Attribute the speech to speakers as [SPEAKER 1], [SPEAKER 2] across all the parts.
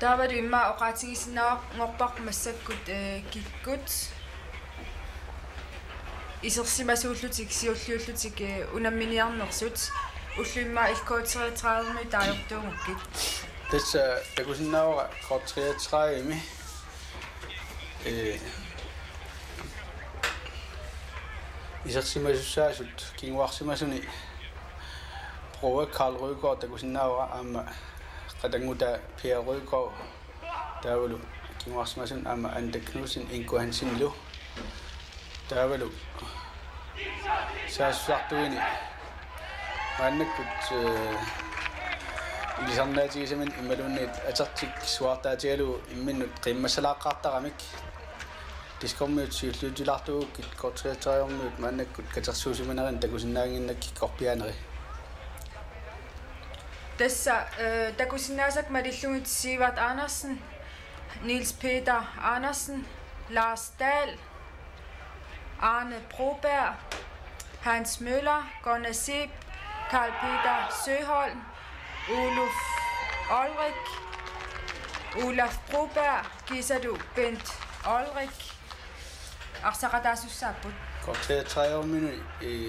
[SPEAKER 1] Taava du imma oqaatigisinnaaq ngorpaq massakkut kikkut isersimasuullutik siulliullutik unamminiarnersut уллуимма илкуутсеритраарми таajortuungukkit
[SPEAKER 2] tässä takusinnaura kortriatraimi isersimasussaasut kinguarsimasuni prova Karl Rygaard takusinnaura aamma qatanguta Per Rygaard taavalu kinguarsimasun aamma Ante Knudsen Ingo Hansinlu taavalu saasuartuini annakut lisarnaatigisaman immaluunniit atartik suartaatigalu imminnut qimmasalaaqaartaramik diskommiut siulluutilartugukkit kortriatriormiut maannakkut katersuusimanerin takusinnaanginnakki korpianeri
[SPEAKER 1] Tässä takusinnaasak malillungit Sivert Andersen, Niels Peter Andersen, Lars Dahl, Arne Broberg, Hans Møller, Gunnar Seep, Karl Peter Søholm, Oluf Olrik, Olaf Broberg, Gisadu Bent Olrik, Arsaqataasussaapput
[SPEAKER 2] kortriatriorminu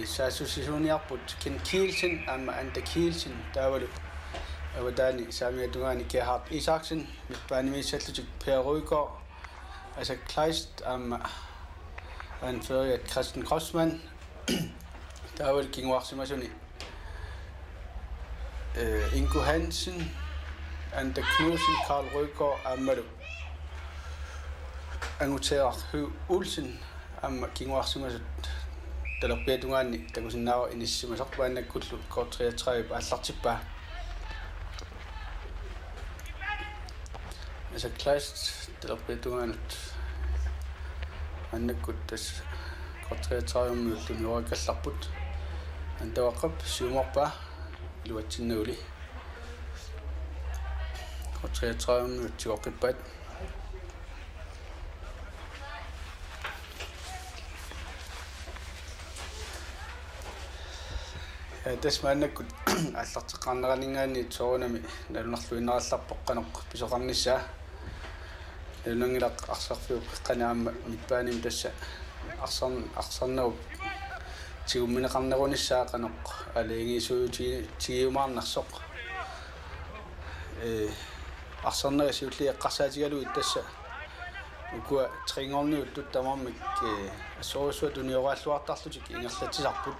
[SPEAKER 2] saasussisuuniarput Ken Kielsen aamma Ante Kielsen taavalu avataani saamiatugaani Gerhard Isaksen mitpaanimiissallutik Per Rygaard Asa Kleist aamma anføriat Christian Grossmann taavalu kinguarsimasuni Ingo Hansen Ante Knudsen Karl Rygaard aammalu anguterar Høgh Olsen aamma kinguarsimasut talerpiatugaani takusinnaava inissimasarpaannakkullu kortriatraip аллартиппаа Asa Kleist talerpiatugaanut annakkut tas kortriatraarmiullun yuakallarput antawaqap siumorpaa luatsinnauli kortriatraarmiut tigoqqippaat tässä maannakkut аллартеққарнеранингаани соорунами налунарлуиннералларпоққаноқ писоқарнissaa налунгилақ арсарфиуп қиққанаама миппааним тасса арсарнеруп тигумминеқарнерунissaa қаноқ алингисуути тигиумаарнарсоқ арсарнери сиуллиэққарсаатигалуит тасса укуа трингорниут туттамармик ассоорусуа туниорааллуартарлутик ингерлатисарпут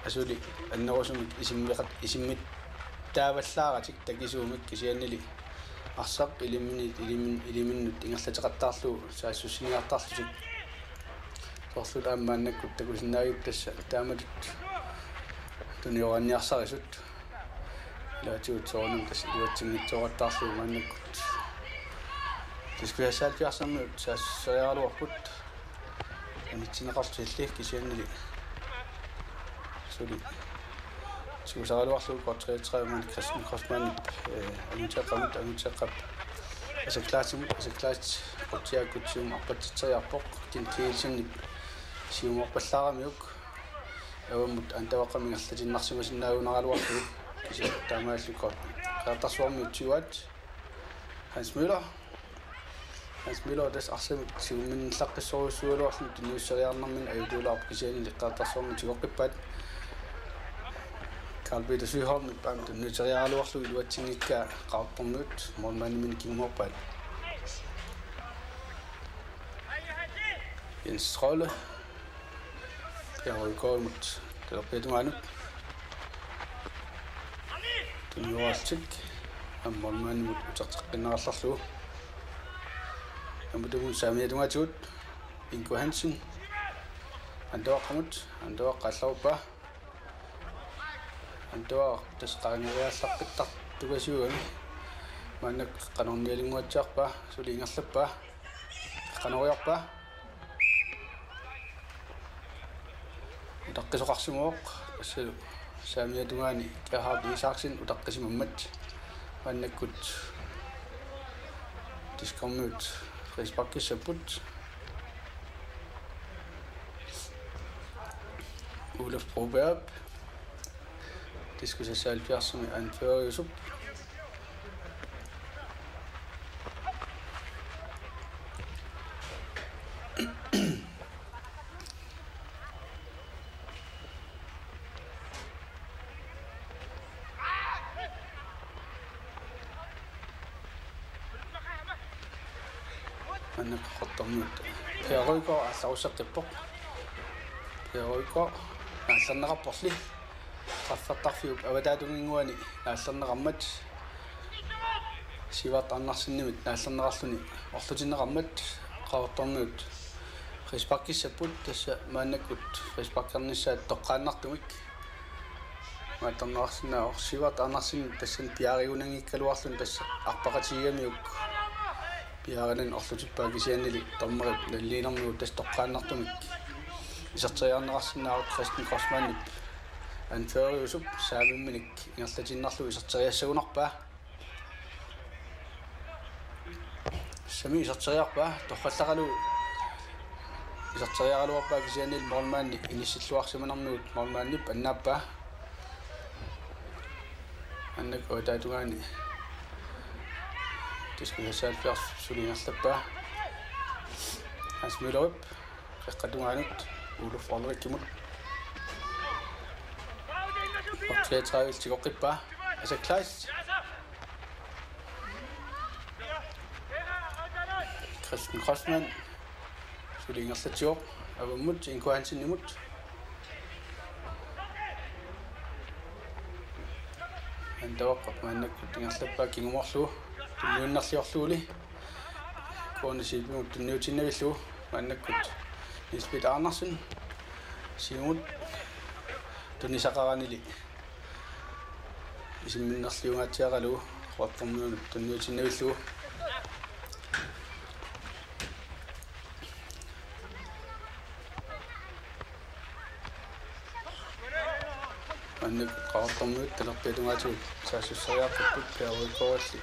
[SPEAKER 2] asuli annerusumik isimmiq taavallaaratик takisuumik kisiannili arsaq iliminnut ingerlateqattaarlu saassussiniartarlutik torlut aammaannakkut takusinnaayup tassa taamatut tunioranniarsarisut laatigut soornum tas iuatsingitsoqattaarlu maannakkut tiskuyasaatiarsammiut saassarialuarput anitsineqartilli kisiannili suli suusaraluarlu kortriatriorman Christian Grossmann anguteqqap asa klaat kortiaakkutsium arpatiteriarpoq Ken Kielsen siumorpallaaramiuk avammut antawaqamingerlatinarsimasinnaauneraaluarlu kisi taamaallukkor qaartarsuarmiut tiuat Hans Müller das arsimut siumminnellaqqissoruussualuarlu tuniusseriarnermin ajutulaarp kisiani qaartarsuarmiut tigoqqippaat Karl Peter Søholm mitpaamtu nuteriaaluarlu iluatsingikka qaartornuut mormaanimin kingumorpaat Jens Trolle Per Rygaard mut talerpiatugaanut tunioraaltik mormaanimut utarteqqinnerallarlu amutugun saamiatugaatigut Ingo Hansen antawaqallaruppa antua tasqaangeriaallaqqittart tukasuugami maannak qanornialinguatsiarpa suliingerlappa qanoriarpa utaqqisuqarsimuoq assalu saamiatugaani Gerhard Isaksen utaqqisimammat maannakkut diskommiut rispakkissapput Olaf Broberg det skulle så selv fjerde som anfører jo så аннаққортарнуут перуйко алларусеққиппоқ перуйко нааллернеқарпорли qaffaqtarfiup avataatuginguani naallernеқармат сиват аннарсиннимит нааллернеқарлуни орлутиннеқармат qaortornuut rispaqkissaput tassa maannakut rispaqkarnissaat toqqaannartumik maatarnerarsinaa orsivat annarsin tassan piarigunangikkaluarlun tassa arpaqatigiamiuk piaranan orlutippaa kisiannili tormerip nalliinernuut tass toqqaannartumik isarteriarnerarsinaaut Kristen Korsmannip anføriusup saavimminik ingerlatinnerlu isarteriassagunarpaa sami isarteriarpaa torrallaqalu isarteriaqaluarpaa kisiannil mormaanni inissilluarsimanarnuut mormaannip annaappaa annak oitaatugaani tiskusasalfiars sulingerlappaa asmilorup qeqqatugaanut uluf orlerikkimut optrætrævel tigoqqippaa asaklaas Kristen Korsmann sulingerlatior avammut inkuhansinnimut антаваққап мааннакку тингерлаппаа кингуморлу тунниуннарлиорлуули коонисипимут тунниутиннавиллу мааннаккут Lisbeth Andersen сиумут тунисақаранили исимминнерлиунгаатиаралу қуаппэрмуунут тунниутиннавиллу аннак qaortornuut talerpialungaatugut saassуссариарпут перуикооралли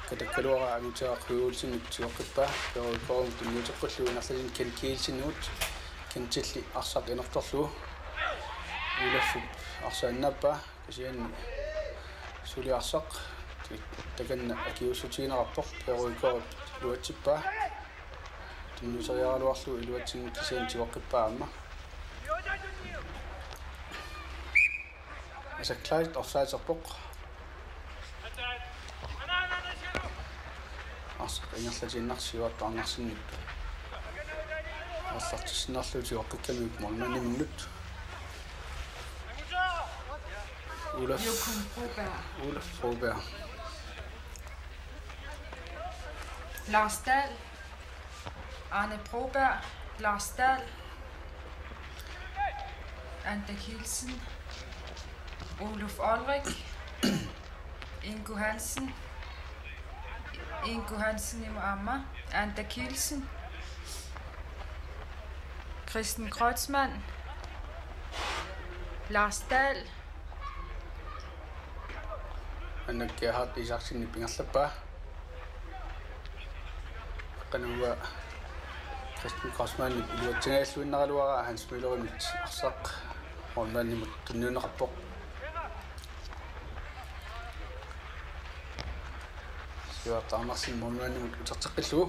[SPEAKER 2] катаккалуара амитеаққиуулсинник тиоққиппаа перуикоорум тунниутеққуллу инерлалин кенкиилсиннуут кентилли арсақ инерторлу улаффуп арсааннаппаа кисианни сулиарсақ таканна акиуссутигинерарпоқ перуикоорут луатсиппаа тунниутериаралуарлу илуатсин кисиан тиоққиппаа амма asaklæst offsideserpoq assa ingerlatinnarsiuartarnarsinnut аллартиссинерлути оққиккамик молманнимнут Olaf Froberg
[SPEAKER 1] Lars Dahl, Arne Broberg, Lars Dahl, Ante Kielsen, Oluf Olrik, Ingo Hansen i Amma, Ante Kielsen, Kristen Kreutzmann, Lars Dahl,
[SPEAKER 2] annak Gerhard Isaksen ipingerlappa qanuwa Kristen Kreutzmann iluatsingaалluinнeraluara hans millerimit arsaq ornaannimut tunnuuneqarpoq siuartaarnarsin mornaannimut uterteqqillugu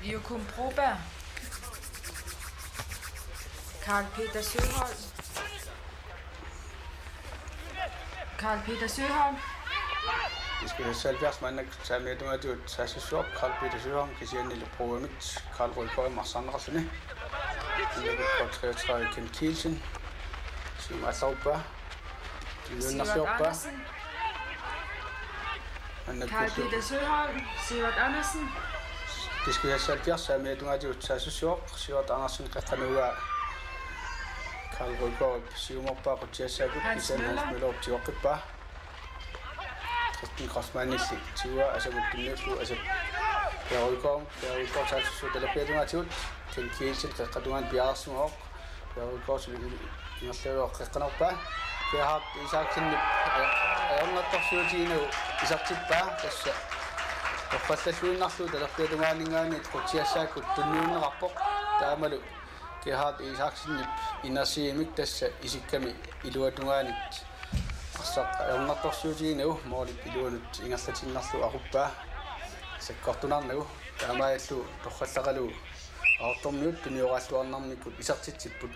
[SPEAKER 1] Joachim Broberg, Karl Peter Søholm,
[SPEAKER 2] det skal have 70 mandag saammiatumaatigut saassussuaq Karl Peter Søholm kisiannille progamit Karl Rødgaard marsannerasuni innakut 33 Ken Kielsen sium allaruppa tunnuunnarliorpa
[SPEAKER 1] Karl Peter Søholm, Sivert Andersen,
[SPEAKER 2] det skal have 70 saammiatumaatigut saassussuaq Sivert Andersen qaqqanuga Karl Rødgaard siumorpa qutiassaagut Hans Møller tiuqqippa Kristen Kreutzmannilli tiua asamut tunnuullu asap Rødgaard saassussu talappiatumaatigut Ken Kielsen qaqqatungaan piararsumoq Rødgaard ingerlaluoq qaqqanerpa Gerhard Isaksen ayornattorsuutiinau isartippaa tassa torrallalluinnarlu talappiatungaanningaani qutiassaakut tunnuunneqarpoq taamalu Gerhard Isaksen inasiimik tassa isikkami iluatungaanik arsaq ayornattorsuutiinau moolik iluanut ingerlatinnarlu aquppaa sakkortunarnagu taamaallu torrallaqalu aortormiut tunioraalluarnarmikut isartitsipput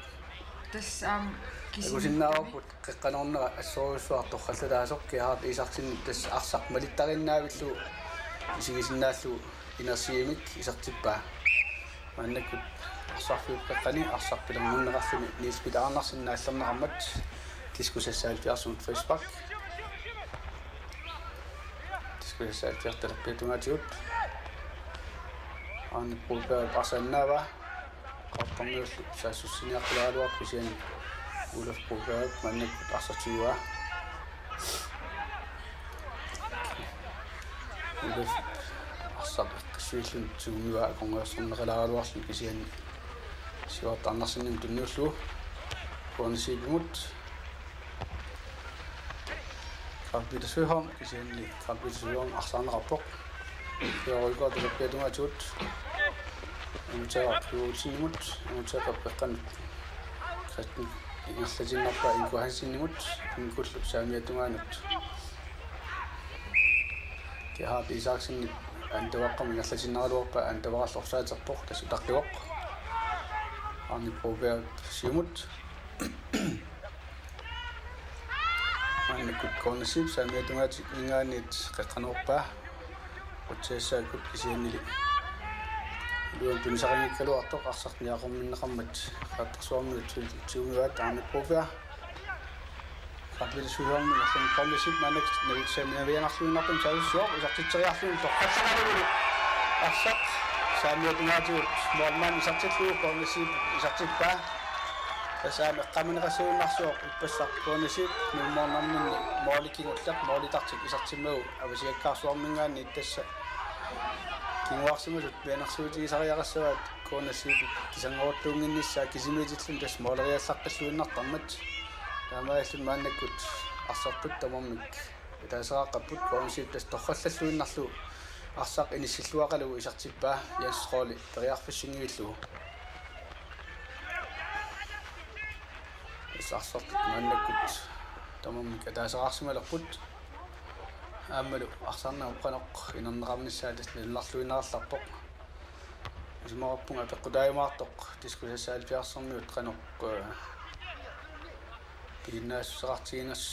[SPEAKER 2] Akusinnaarput qeqqanornera assoruussuar torrallalaasoq Gerhard Isaksen tass arsaq malittarinnaavilluu isigisinnaallу inersiimik isartippaa maannakut arsaarfiuqqaqqani arsarpilermunneqarluni niispitaarnarsinnaallernaqammat tiskusassaalipiarsumut Facebook tiskusassaalipiartalerpiatungatigut aanippuukaa arsannaava qaartarniullu saassussiniaqqilaluarpu sian ulafpuukaa maannakut arsatiuaa ulaf arsaqqissiullun tugumiwaa kongeersorneqalaaluarlu kisian siortarnarsinnim tunniullu kuornisiipimut Karl-Peter kisianni Karl-Peter arsaarneqarpoq Peruiko tulappiatungatigut amutaaqquulsinimut amutaaqaqqaqqanut Kristen ingerlatinnerpa inkuhansinimut inkullu saamiatungaanut Gerhard Isaksen antavaqqam ingerlatinnerluarpa antavaqarlorsaatserpoq tasutaqqivoq Arni Broberg siumut Annikut kornisip saamiatungaati ingaanit qaqqanuorpaa utsaassaakut kisiannili luan tunisaqangikkaluartoq arsarniaqorminneqarmat qaattarsuarmiut tiumivaat Arni Broberg Karl-Peter ngerlun kollisip maanak navitsaamiavianarluinarpun saavussuoq isartitseriarluun torqallamalulu arsaq saamiatungaatigut moorman isartillu kornisip isartippaa tasaami eqqamineqassuunnarsuoq ippassaq kornisip nummoornarninni moolikingullaq moolitartik isartimmagu avasiakkaarsuarmingaanni ittassa kinguarsimalut pianarsuutigisariaqassavaat kornisip kisangoruttuunginnissaa kisimitillun tas mooleriallaqqilluinnartarmat taamaallun maannakut arsarput tamarmik itaasaqaqqapput kornisip tas torrallalluinnarlu arsaq inissilluaqalugu isartippaa jansrooli periarfissingivillugu arsart maannakut tamarmik ataasaqarsimalerput aammalu arsarnaa uqqanoq inerneqarnissaat nillarluinarallarpoq ismaqarpunga peqqutaajumaartoq tiskusassaalipiarsermiut qanoq piinnaassuseqartiginas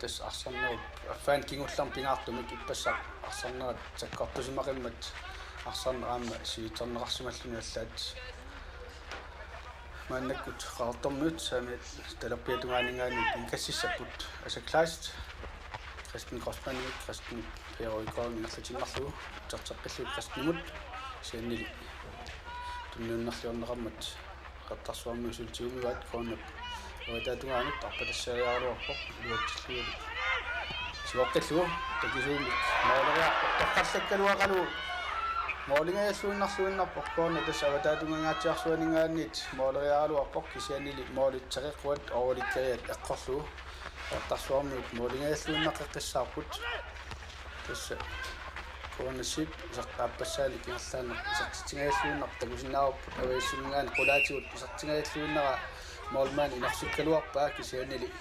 [SPEAKER 2] tas arsarnerut affaan kingullarm pingaartumik ippassaq arsarnerat sakkortusimaqimmat arsarneraamma siiterneqarsimalluni allaat maannakut qaartormiut saamiat talerpiatungaanингаани inkassissapput asaklaast Kristen Grossmannik Kristen Peruiko ingerlatinnerlugu terteqqillu Kristnimut siannili tunnunnarliorneqarmat qattarsuarmi sultiumivaat koonnap Oitatungaanut arpatassariaaruarpoq luatsilluuli sivoqqillugu takisuumik mooleria toqqallakkaluaqalu moolingajalluinnarluinnarpoq koonna tas avataatungangaatsiarsuaningaanniit mooleriaaluarpoq kisiannili moolitseqiqquat orulikkariat eqqorlugu qattarsuarmiut moolingajalluinnaqqeqqissaarput tassa kornisip isaqaappassaanik ingerlaanneq isartitsingajalluinnar takusinnaarupput avaissumingaani qulaatigut isartingajalluinnara moolmaan inersikkaluarpaa kisiannili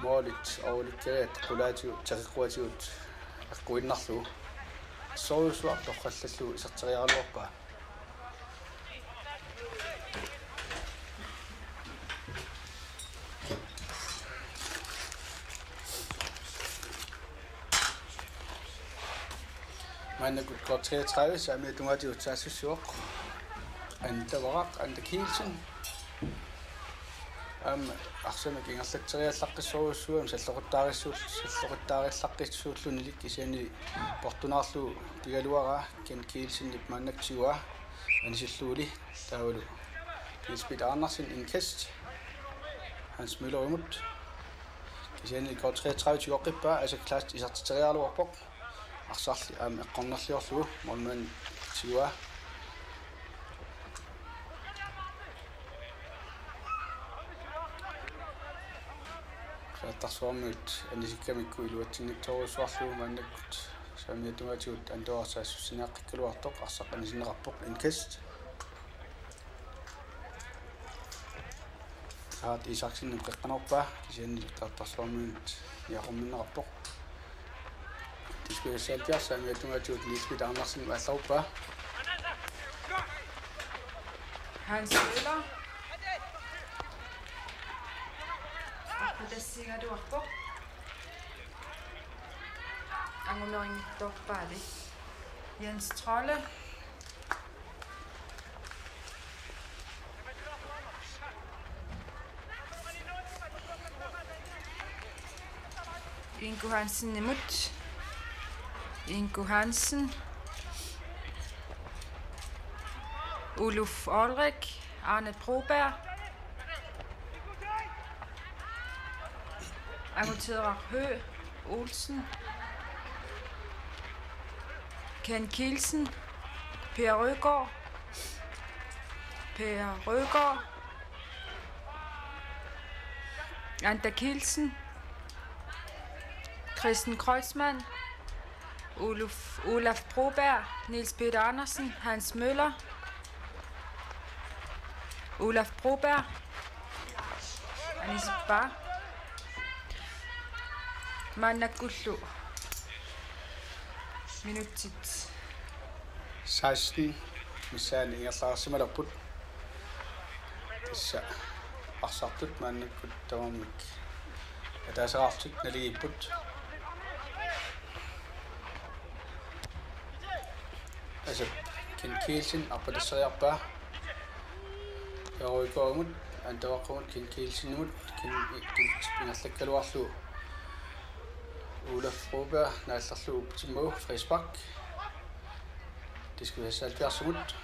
[SPEAKER 2] moolit orulikkariat qulaatigut taqiqquatigut eqquinnarlugu sorusuaq torqallallugu isarteriaraluarpaa maannakut kort 33 saamiatungaatigut saassussuoq antavaraq antakiilsin арсамак ингерлатсериаллаққиссоруссуам саллоқуттаариссууллуниlik кисиани портунаарлу пигалуара кен киилсиннип мааннактигуа анисиллуули таавалу киспит Andersen inkast Hans Møller imut кисиани кort 33 тиоққиппаа асакласт исартитериалуарпоқ арсаарли эққорнерлиорлугу молман тигуа Tarsuarmiut anisikkamikku iluatsinniktorusuarlugu maannakut saamiatungaatigut antuarsaassussiniaqqikkaluartoq arsaqqanisinneqarpoq inkast Gerhard Isaksen qeqqanorpaa kisiannili tarsuarmiut iaqorminneqarpoq tiskuassaalipiar saamiatungaatigut Lisbeth Andersen алларуппаа
[SPEAKER 1] Hans Müller Tassigaluarpoq anguneringittorpaali Jens Trolle Ingo Hansen imod Ingo Hansen Uluf Olrik Arne Broberg Angutera Hø Olsen Ken Kielsen Per Røgaard Anda Kielsen Christen Kreuzmann Olaf Broberg Niels Peter Andersen Hans Møller Olaf Broberg Anis Bar Mannakullu Minutit
[SPEAKER 2] 16 missaani ingerlaarsimalaput tassa arsartut maannakkut tamammik ataasaqartik naligipput asap Ken Kielsen appatassariarpaa yaruikoomut antawaqqugut Ken Kielsenimut pingerlakkaluarlu Olaf Broberg naallarlu uptimau Frisbak det skal være 70 minutter.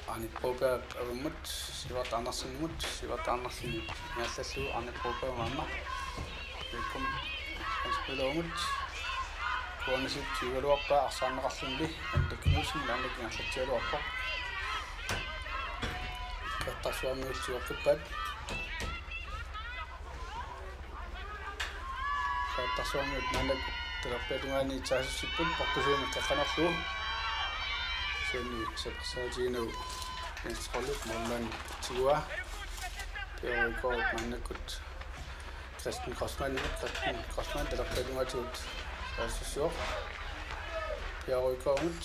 [SPEAKER 2] Arne Broberg avumut, Sivert Andersen imut, Sivert Andersen naallallu Arne Broberg mamma. Velkommen. Han spiller umut. Kuornisit 20-luarpa arsaanneqarlunli Ante Knudsen lannik naallattialuarpa. Kattasuamiulsiuartuppat kattasuamiut nanak terappetungaani taasussipput portusuumi qaqqanerlu seni sepersaatiinau instrollut mollan tigua peorikoot mannakut Christen Crossman terappetungaatiut taasussior peorikoomut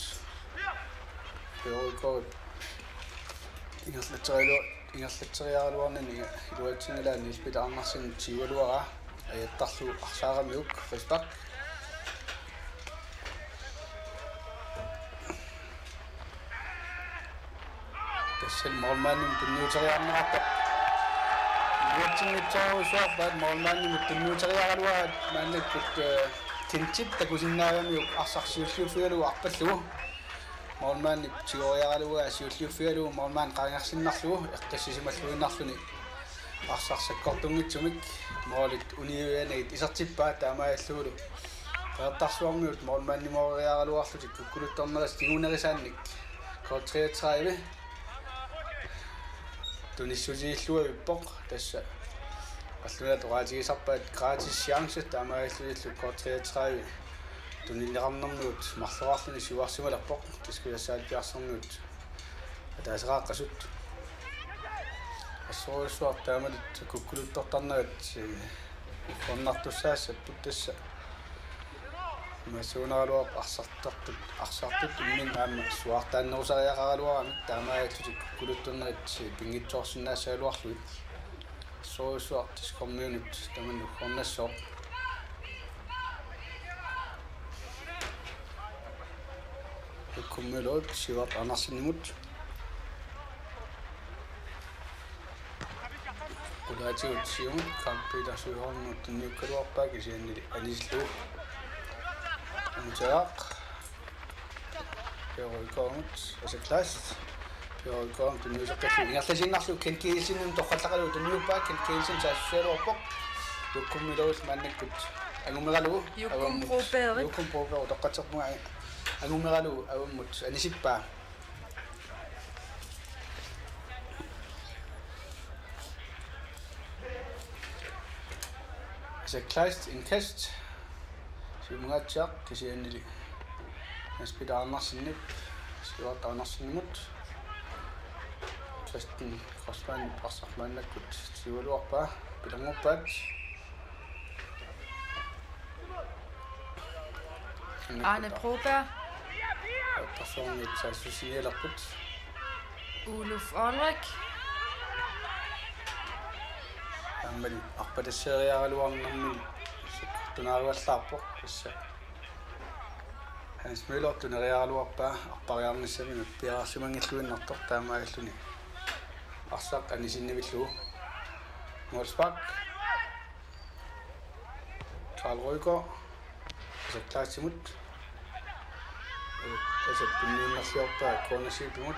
[SPEAKER 2] ingerlatteriaaluarnani iluatsingalaani Niels Peter Andersen tiualuara ajattarlu arsaaramiuk Frisbak tassal mormaannum tunnuuteriaarnerarpa iluatsingitsorusuarpaat mormaannum tunnuuteriaaluaat maannakkut kinchit takusinnaaramiuk arsarsiulluufialu arpallugu Molman tioriaraluga asiulliuffialu molman qaangarsinnarlugu eqqissisimalluinnarluni arsarsakkortungitsumik moolit uniuyanagit isertippaat taamaayalluulu peertarsuarmiut molmannimoriaraluarlutik kukkuluttorneras tiguunerisaannik K33 tunissusiillua ippoq tassa alluna toraatigisarpaat gratis chance taamaayalluillu K33 tunilliqarnernuut marluarluni siuarsimalappoq tiskuyassaalpiarsernuut ataasaqaaqqasut assoruissuar taamalut kukkuluttortarnagat qonnartussaassapput tassa massuuneraluaq arsartut immin aamma suartaannerusariaqaraluaramik taamaayallutik kukkuluttornerat pingitsoorsinnaassaaluarluit assoruissuar tiskormiunut tamannu qornassoo kummelot Sivert Andersen imut ulaatigut siumut Carl Peter Søholmut niukkaluarpaak isiannili anislu amutaaq peorikoomut asaklaas peorikoom tunnuuseqqallu ingerlasinnarlu Ken Kielsenum torqallaqalu tunnuuppaak Ken Kielsen saassualuarpoq yukkummiluut maannakkut angumeralugu
[SPEAKER 1] Jukkum Broberg
[SPEAKER 2] toqqaterpunga angumeralu avummut anisippaa asaklaast inkast siumungaatiaq kisiannili Niels Peter Andersen Sivert Andersenimut Christen Crossman arsarmaannakkut tiualuarpaa pilanguppaat
[SPEAKER 1] Arne Broberg
[SPEAKER 2] qeqartarsuarmiit saassusinielarput
[SPEAKER 1] Uluf Ulrik
[SPEAKER 2] ammali arpatasseriaraluarnermini tunaaruallaarpoq issa Hans Müller tuneriaraluarpaa arpariarnissami piaraarsimangilluinnartor taamaalluni arsaq anisinnivillugu Molsbak Karl Røgaard asaqlaatsimut tasappunniunnerliorpaa kornasiipimut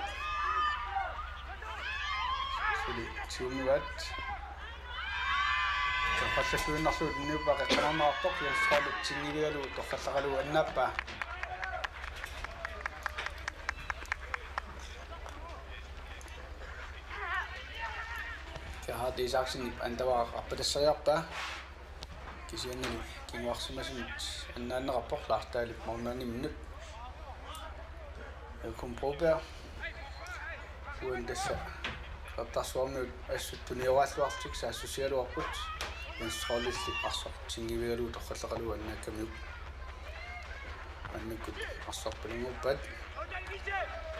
[SPEAKER 2] suli tiumivat qallalluinnarluut niupa qeqqanarnaartoq yalsqaalut tinnivigalu torqallaqalu annaappa kahat isaksin antawaq appatassariarpa kisiannali kinguarsimasimut annaanneqarpoq laartaalip mornaani minnut kum prober uan tassa qattarsuarmiut assut tunioraalluartik saassosialuarput yalsqaalulli arsoq tinnivigalu torqallaqalu annaakamiuk annakkut arsorpalunguppat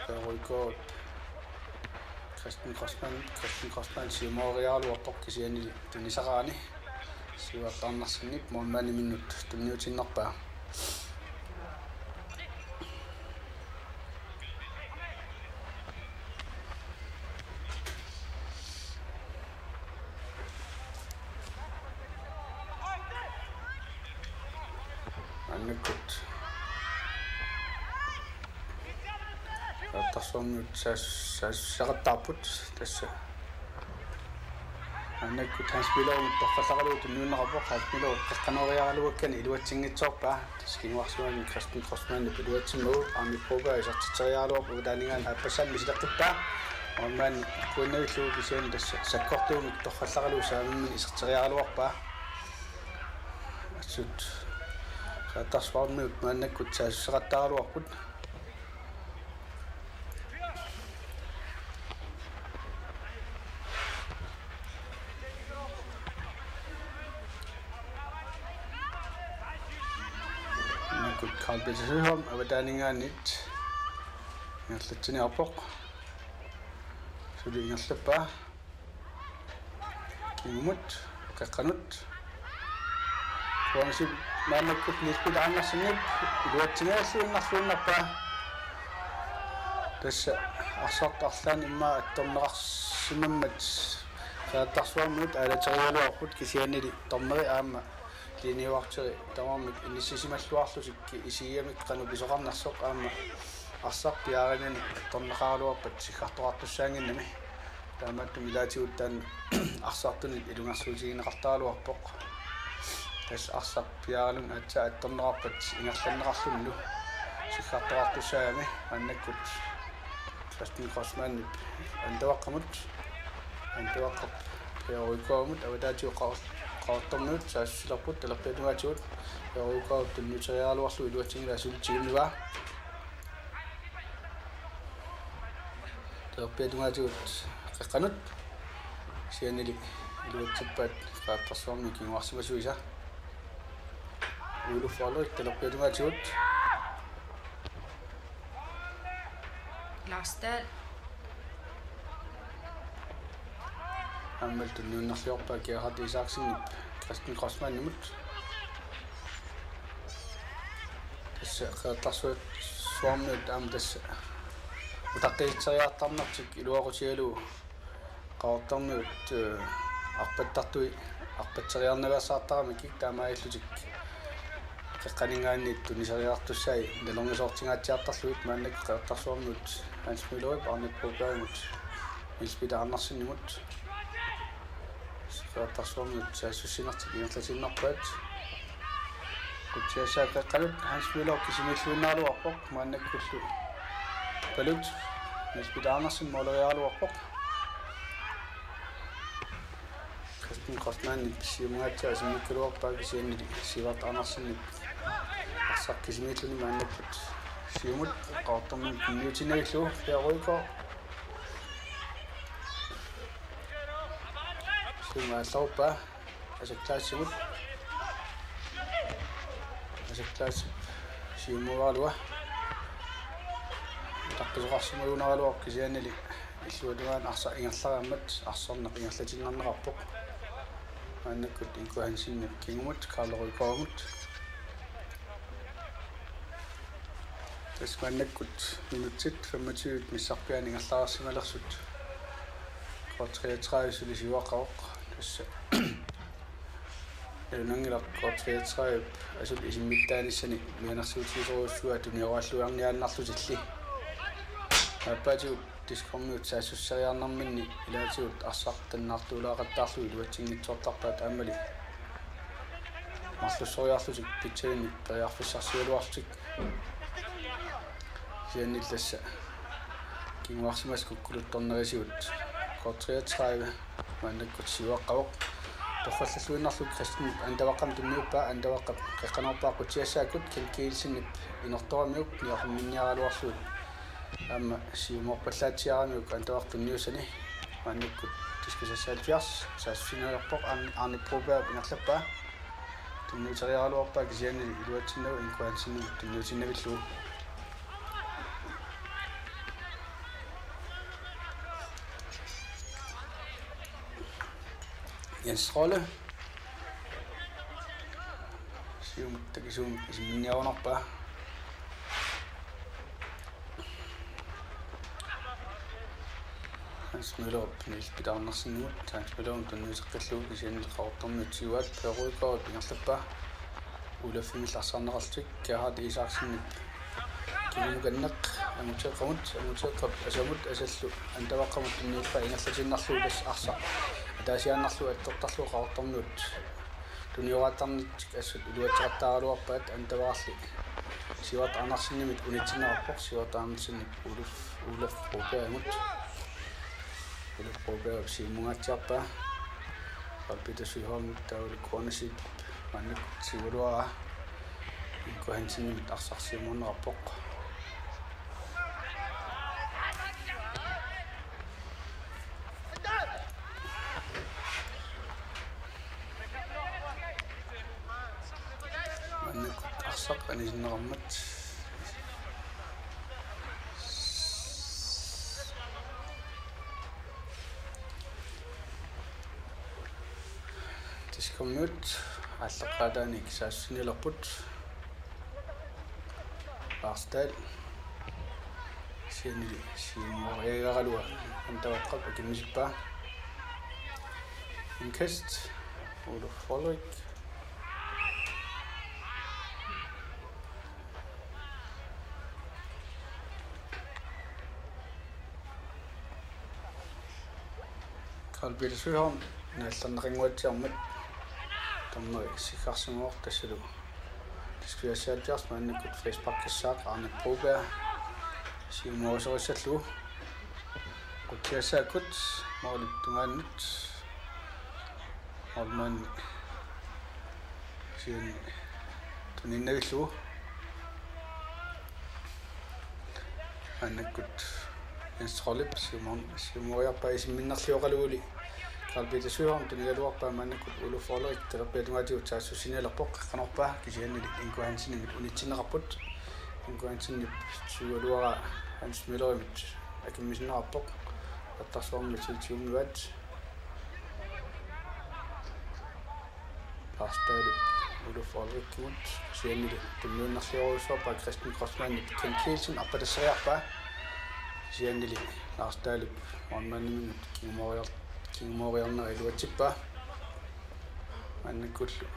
[SPEAKER 2] Røgaard Christian Crossman siumoriaaluarpoq kisiannili tunisaqaani siuartarnarsinnip mornaani minnut tunniutinnarpaa annakkut qeqartarsuarmiut saassaqattaarput tassa annakkut Hans Müller torqallaqalu tunniunnaqarpoq Hans Müller qeqqanoriaraluakkani iluatsingitsoorpaa taskinguarsuani Christian Crossman iluatsimmagu aami prober isartiteriaaluarpu udaaningaan appassan misileqqippaa ormaan kuinnavillugu kisian tassa sakkortuumik torqallaqalu saamimmin isarteriaaluarpaa assut qeqartarsuarmiut maannakkut saassuseqattaaluarput Karl Peter Søholm avadaaningaannit ingerlatsiniarpoq suli ingerlappaa kingumut qeqqanut kuansi maannakkut niispitaannarsinnip iluatsingaаллуиннарлуиннарпаа tassa arsartarlaan immaa attorneqarsimammat qeqartarsuarmiut aalaterialuarput kisiannili torneri aamma liniuarteri tamarmik inissisimalluarlusikki isiamik qanu pisoqarnarsoq aamma arsarpiaarinani torneqaaluarpat sikkartoqartussaanginnami taamattum ilaatigut arsartunit ilungarsuutigineqartaaluarpoq tas arsarpiaaralun atsa attorneqarpat ingerlanneqarlunnu sikkartoqartussaami annakkut Christian Crossman antawaqqamut antawaqqap Røgaard avadaatiuqqarus qaattornuut saassusilarput talerpiatugaatigut Røgaard tunnuteriaaluarlu iluatsingilaasulitigimnivaa talerpiatugaatigut qeqqanut siannili iluatsippaat qaattarsuarmi kinguarsimasuisa Uluf Ulrik talerpiatugaatigut
[SPEAKER 1] Larsdal
[SPEAKER 2] ammal tunniunnerliorpaa Gerhard Isaksenip Christian Crossman nimut tassa qeqartarsuat suarmiut aam tassa utaqqitseriaartarnartik iluaqutigalu qaortarmiut arpattartui arpatseriarnaversaartaramikik taamaillutik qeqqaningaannit tuniseriartussai nalornisoortingaatiartarluit maannak qeqartarsuarmiut Hans Müller Arnett Probermut Ilspitaarnarsinnimut qeqartarsuarmiut saassussinertik ingerlatinnerpaat kutiassaa qeqqalut Hans Müller kisimilluinnaaluarpoq maannakkullu palut Ilspitaarnersin moleriaaluarpoq Christian Crossman siumuatsaa simikkaluarpaa kisiannili sivartaarnersinnip arsaq kisimilluni maannakkut siumut qaortormin kunniutinagillu Røgaard siumaallaruppa asakklaassimut asakklaas siumuaralua таққисоқарсимагунаалуар кисианили иллуатугаан арса ингерларааммат арсорнеқ ингерлатиннарнеқарпоқ аннаккут инкуансинни кингумут каалерикоомут тасманнаккут минутсит 25 миссарпиан ингерлаарсималерсут квартриатраисули сивақаоқ тасса нангилақ квартриатраип асул исиммиттааниссани мианерсуутисоруссуа туниорааллуарниааннарлутилли аппатиут дискоммиут саассуссариарнарминни илаатиут арсартаннаартуулаақаттаарлу илуатсингитсуартарпаат аамали марлуссориарлутик питсагинни периарфиссарсиалуартик сианнилласса кингуарсимас куккулутторнерисиут квартриатраип маннаккут сиваққавоқ тоффаллаллуиннарлут кристин андаваққам тунниуппаа андаваққап қеққанерпаа қутиассаакут килкиилсиннип инерторамиук ниарминниаралуарлуут аама сиуморпаллаатсиарамиук андавартунниусани маннаккут тискисассаалфиарс саассинаерпоқ арни пробаа ингерлаппаа тунниутериаралуарпаа кисианни илуатсиннау инкуансинну тунниутиннавиллуу Jens Rolle siumuttakisuum isimminniarunarpaa Hans Møller nilpitarnersinuut Hans Møller tunnuuseqqalluu kisianilqaortormiut siuaat peruikoot ingerlappaa ulaffiнгилларсарнеқартик Gerhard Isaksenip кинумуканнеқ амутеққамут асамут асаллу антаваққамут тунниуппаа ингерлатиннарлуу тас арса таасиааннарлу аттортарлу qaortornuut туниорааттарнитик ассут илуатсеқартааралуарпаат антаваарли сиват анарсиннимит унитсинераппоқ сиват аамсиннип улаф пробаамут симунгатсиарпаа аппитасуиhoomut таули кронасип маннак сивулуара инкуансиннимит арсарсиумунераппоқ анисиннераммат тискоммут аллеққаатааник саассинилерпут арстал сианили симориагаралуа антаваққап акиммисиппаа инкаст Olof Folrik Carl Peter Søholm наалларнеқингуатсиармат таммаи сикарсимоор тассалу дисквиасиалжарс маннакут флэшпаккассаақ арни пробаа сиумоосориссаллу кутиасаакут маалит тунгааннут алман сиан туниннавиллу аннакут инстролип сиумориарпаа исимминнарлиоқалугули Carl Peter Søholm туннигалуарпаа маннакут Olof Folrik терапиатунгатиут саассусинилерпоқ қанорпаа кисианнили инкуансиннимит унитсинеқарпут инкуансиннип суалуара Hans Møllerimit акиммисинераппоқ аттарсуармит силтиумнуат Lastballe Olof Folrik kut кисианнили тунниуннарлиоруссуарпаа Christian Grossmann Ken Kielsen аппатассариарпаа кисианнили Lastballe онманниминут кингмориарнера илуатсиппаа маннаккуллу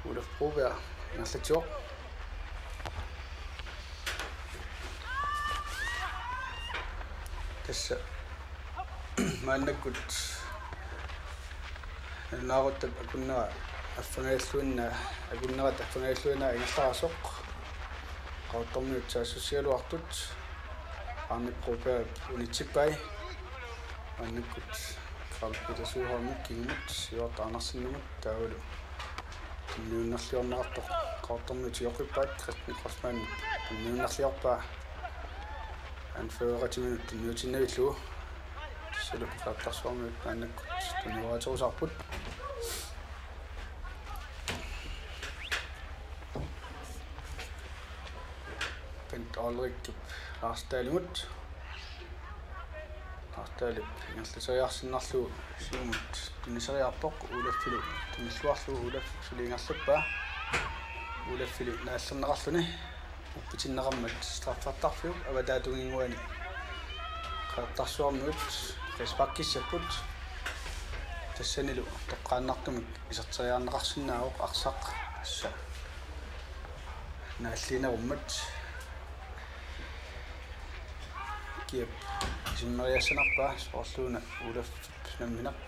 [SPEAKER 2] Olof Broberg нерлатиоқ тасса маннаккут наарутта акуннера аффангааллуинна акуннерат аффангааллуина ингерларасоқ qauttormiut saassosialuartut arni Broberg unitsippai маннаккут Carl Peter Søholm кингмут сиорт анарсиннумут таавалу тунниуннарлиорнеқартоқ qauttormiut иоқиппаат Christian Grossmann тунниуннарлиорпаа анфеэрати минут тунниутиннавиллу силук фаттарсуармиут маннаккут тунниураторусарпут Ulrik Lars Dahlip ingerluseriarsinnarlu siumut tuniseriarpoq ulaffilu tunisluarlu ulaf suliingerluppa ulaffilu naallerneqarluni uppitinneqammat straffartarfiu avataatuginguani qaattarsuarmiut qispakkissapput тассанилу тоққааннартумик исертериарнеқарсинааоқ арсақ асса нааллинеруммат кип симмериассанарпаа спорлууна улаффип намминеқ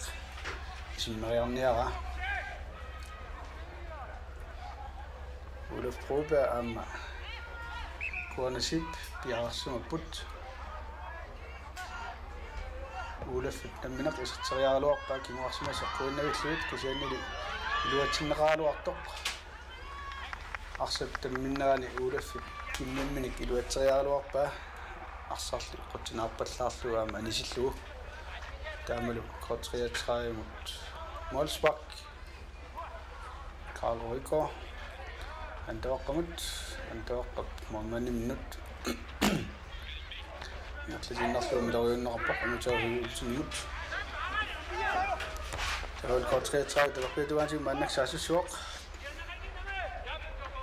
[SPEAKER 2] симмериарниара улаф проба амма куанасип пиарсумаппут улаффип намминеқ исертериаралуарпаа кимуарсимаса қуиннавиллуит кисианнили илуатсиннеқаалуартоқ арсап тамминнерани улаффип киммимминик илуатсериаралуарпаа арсарли қутинаарпаллаарлуаама анисиллугу таамалу K33 Molsbak Karl Rygaard антоққап мамманимнут ятлисиннарлуу милариуннеқарпақ амитаавиулсиннут таавал K33 талерпитуанси маннаксаасуссуоқ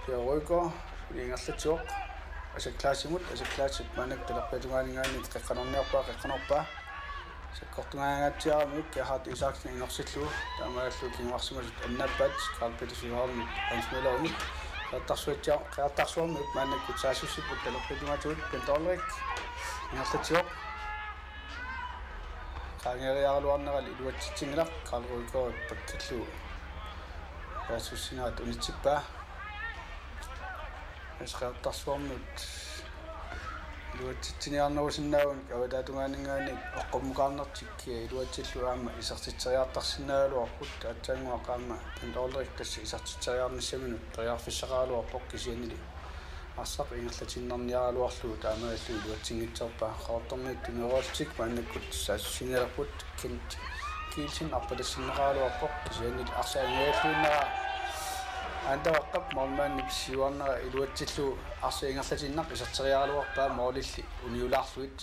[SPEAKER 2] Rygaard ингерлатсуоқ асаклаасимут манак талерпитугаанингаани қеққанерниарпаа саккортунгаангаатсиарамик кахат исааксин инерсиллуу таамааллу кингуарсимасут аннаппат Карл Петерсуарми ансмелерми қааттарсуарми манаккут саасуссиппут талерпитугаатуут пенторлик ингерлатсуоқ qaangeeriaruarnerali iluatsitsingelaq Karl Rygaard pakkallu yaasussinaat unitsippa esqaattarsuarmut iluatsitsiniarnerusinnaagun avataatungaaningaani oqqummuqaarnertikki iluatsillu aama isartitseriartarsinnaaluarput taatsaanguaqaama pindorlerik tassi isartitseriarnissaminut teriarfissaqaaluarpoq kisianili арсақ ингерлатиннарниаралуарлу таамааллу илуатсингитсерпаа qaortormiut tunerooltik maannakkut saassингалерпут кент килсин арпалассиннеқаалуарпоқ кисианили арсаангиаллуиннера антаваққап мормаанни писсиуарнера илуатсиллу арса ингерлатиннақ исертериаралуарпаа моолилли униулаарлуит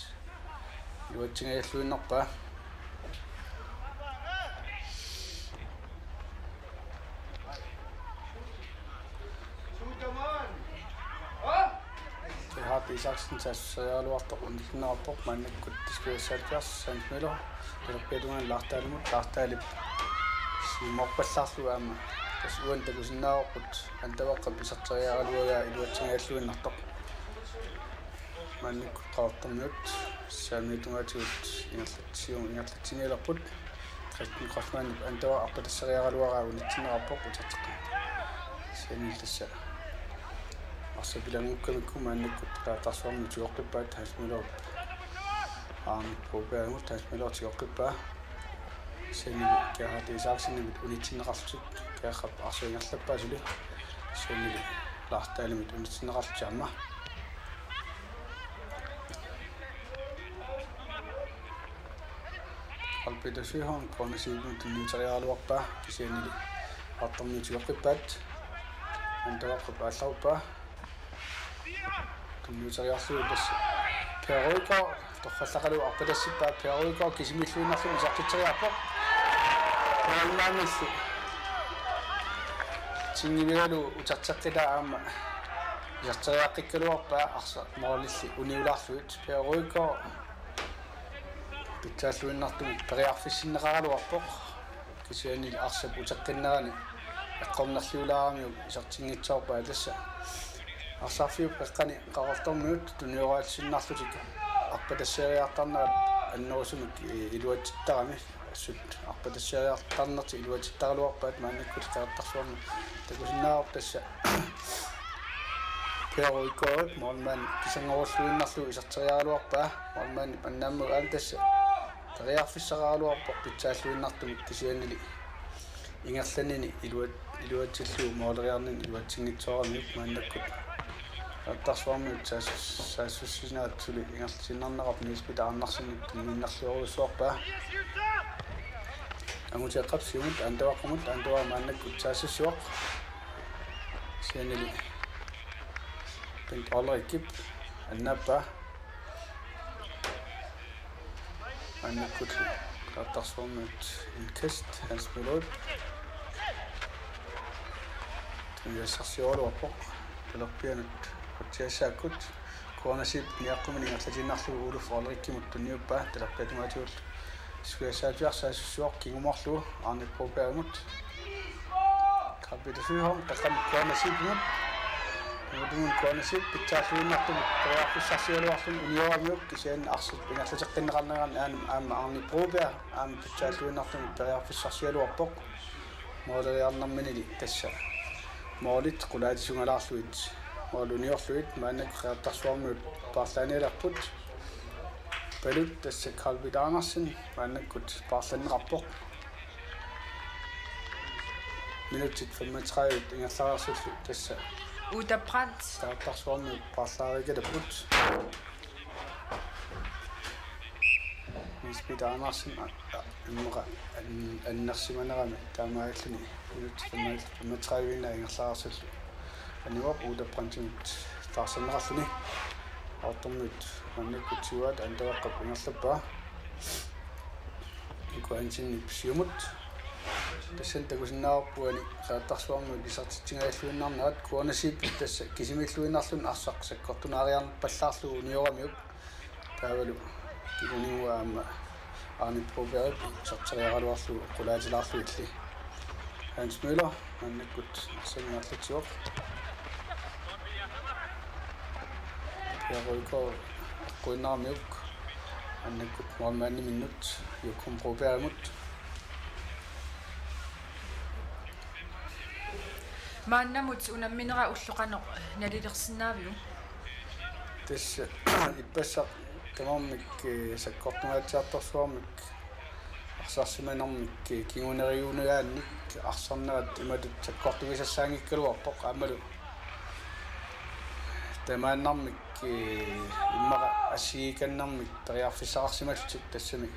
[SPEAKER 2] илуатсингааллуиннерпаа Harpe Isaksen tasserialuartoq unillinnerappoq maannakkut 70 cm talorpiatugan Lars simorpallarlu aama tas uan takusinnaaqut antavaqqap isarteriaraluagaa iluatsingaаллуиннартоq maannakkut qaortormiut saamiitugaatigut ingerlatsineelerput Christian Krosmanip antava arpatasseriaraluagaa unitsinnerappoq utarteqa sanillassa арсапилангуккамикку мааннаккут таатарсуарми тиоққиппаат хасмилоп пробаангут тасмилоортиоққиппаа сенили кахат исааксиннамит унитсиннеқарлутик каахап арсуингерлаппаа сули сенили лартаалимит унитсиннеқарлутиарма алпедасихон консигун туннитериалуарпаа кисианили артарми тиоққиппаат антаваққип алларпаа туннитериарлуу тас перуйко торхаллақалу арпалассиппаа перуйко кисимиллуиннарлу исартитсериарпоқ нааннаамиллу сингивигалу утартеққила аама исартериаққиккалуарпаа арса моолилли униулаарлуит перуйко питсааллуиннартуми периарфиссиннеқаралуарпоқ кисианил арсап утеққиннерани эққорнерлиулаарамиу исартингитсаорпаа тасса арсарфиуп эққани qaortormiut туниораатсиннарлутик арпатассериартарнерат аннерусумик илуатиттарами ассут арпатассериартарнерти илуатиттаралуарпаат мааннаккут қааттарсуарми такусиннаарп тасса перуикоот морман кисангорлуиннарлу исартериаралуарпаа морман паннаамму аантасса тариарфиссаралуарпоқ питсааллуиннартумик кисианили ингерланини илуатсиллуу моолериарнин илуатсингитсорамиук мааннаккут аттарсуармиут саассуссинаат сули ингерлсиннарнеқарп ниспитаарнарсинут миннарлуоруссуарпаа амутеққапсиумут антаваққумут антава мааннаккут саассуссуақ сианили пент олрикип النبة أنا كنت قطعت الكست Hans Mølod تنجي سخسيول وفق تلقينا وتشاكت كونا سيد نياقم من يتجين نحلو أولو فالريكي متنيو با تلقيت ما تقول سكويسات جاكسا سوق كي مخلو عن البروبيرموت كابيت فيهم تقم كونا سيد مت ودون كونا سيد بتشافي نحلو تراكي سخسيول وفق ونيواميو كيشين أقصد بين أتجقين غالنا أم عن البروبير أم بتشافي نحلو تراكي سخسيول وفق مولا يالنا من اللي تشا مولد قلاد شمال أسود مولو نيوفلويد ما إنك خاطر سوام بارلاني لقود بلود تسكال بدانسن ما إنك كنت بارلان رابط منوتيد في المتخايد إن الله سوف تسا
[SPEAKER 1] Uda brand.
[SPEAKER 2] خاطر سوام بارلاني كده بود نسبي دانسن المغا النفس من رامي تامايتني منوتيد في المتخايد إن الله سوف النواب وده برانتيمت تاسن راسني أوتوميت من كتيوات عند وقت بنصبه يكوانشين بسيومت تسنت كوزنا بوني خاطر سوام بيسات تينغيسلون نامنات كونسيب تس كيسيميسلون ناسلون أساق سكرتون أريان بساسلو نيواميو تاولو كيلوني وام أني بروبير شطريا غلواسلو كولاج لاسلو إتلي هانس ميلا من كنت سمي أتلتيوك يقولكوا قلنا ميوك أنك مالماني منوت يكون بروبير موت
[SPEAKER 1] ما نموت ونمنغا أشلقنا ناليرسنابيو
[SPEAKER 2] تس يبسق تمامك سكرتنا تشاطر سوامك أحساس منامك كيون ريون يعني أحسننا مدة سكرت بيس الساني كل وقت عملوا تمام نامك المرأة أشي كان نامك تريا في ساعة ما تسمي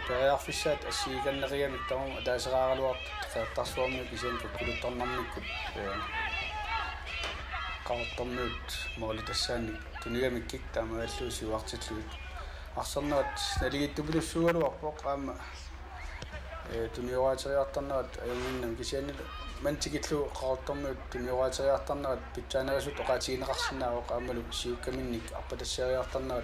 [SPEAKER 2] تريا في ساعة أشي كان نغير تمام ده صغار الوقت تصور من بيجين كل طن نامك قاعد طمنت مولد السنة تنيا من كيك تمام أسلوسي وقت تلوي أحسننا نريد تبدو السؤال وقت أما تنيا واجري أطنات أيمين بيجين من تجتلو قاطم الدنيا سيارتنا بتجانا رسول تقاتين رخصنا وقاملوا شيء كمنك أبدا سيارتنا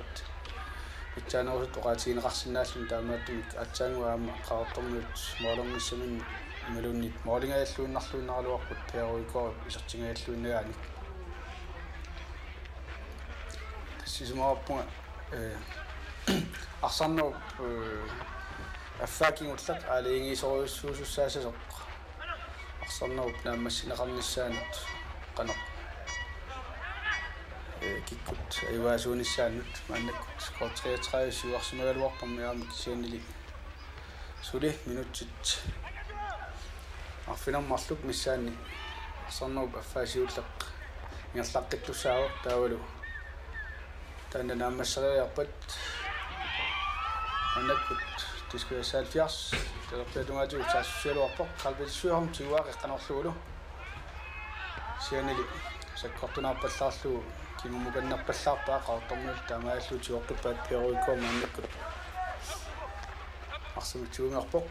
[SPEAKER 2] بتجانا رسول تقاتين رخصنا سندامتك أتجان وام قاطم مالهم سمين ملوني مالين يسلون نخلون على وقت تيرويكا يسقطين يسلون يعني تسمع بون أحسننا أفاكين وتلك عليه يسوي سوسو ساسة صلنا وبنا مشينا قبل السانت قنق كي كنت أيوة زوني السانت ما إنك كنت خير خايف شو أحسن من الوقت ما يعمل كشين لي سوري منوت عفنا مطلوب نساني صلنا وبفاشي وتلق يطلق التساوي تاولو تانا مشروع يقبض أنا كنت تسكي سالفياس تلقيت ما جو تسوي الوقت قلبي تسويهم تيواقع قناصلو سيني سكرتنا بساسلو كي ممكن نبسابا قاطمل تماسلو تيوقع بعد بيرويكم منك أحسن تسوي مقبوق